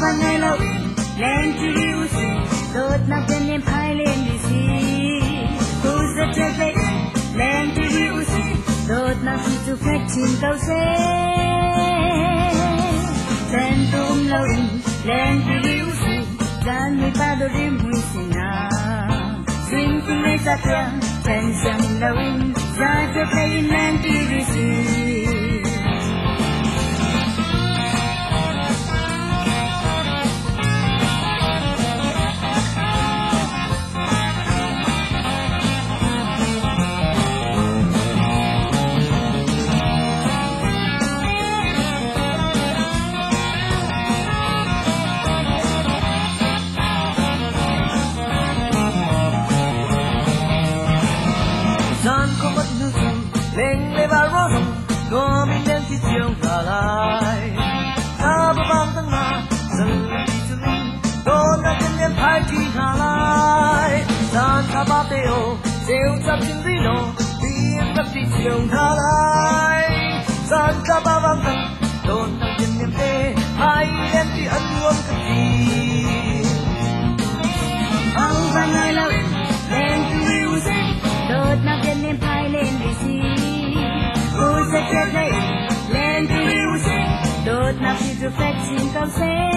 van ngày lâu lên chỉ yêu gì đốt nắp trên niềm phai lên đi gì cô rất chết đấy lên chỉ yêu gì đốt nắp chỉ chụp phép chìm câu xe lên tôm lâu lên chỉ yêu gì dan người ta đôi đi mùi xin à xin xin lấy ra tiếng chân sang lâu ra cho thấy lên chỉ yêu gì gian có mất nước rừng lên lấy ba rô rồng có mình đến khi chiều cả lại ta bơ vang tăng mà dần đi chân linh đôi ta chân nhân phải chỉ cả lại gian ta ba tê ô siêu chăm chân đi nổ tiếng đất đi chiều cả lại gian ta ba vang tăng đôi ta chân nhân tê hai em đi ân luôn cái gì ông và ngày lâu lên từ yêu gì đốt nắp trên niềm phai lên đi gì cô sẽ chết đấy lên từ yêu gì đốt nắp chỉ chụp phép chìm câu xe